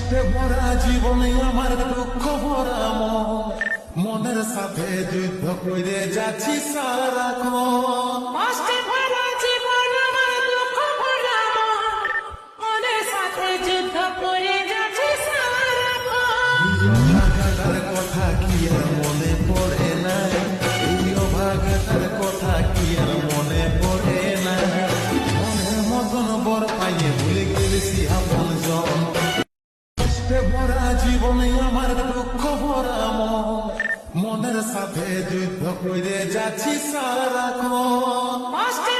কষ্টে ভরা জীবনে আমার দুঃখ ভরা মনের সাথে যুদ্ধ করে যাচ্ছি সারাক্ষণ। কষ্টে ভরা জীবন আমার দুঃখ ভরা মনের সাথে যুদ্ধ করে যাচ্ছে সারাক্ষণ। অভাগাটার কথা কি আর মনে পড়ে না, এই অভাগাটার কথা কি আর মনে পড়ে না। মনের মতন বর পাইয়ে ভুলে গেছি আপন জন। কষ্টে ভরা জীবনে আমার দুঃখ ভরা মনের সাথে যুদ্ধ করে যাচ্ছি সারাক্ষণ। কষ্টে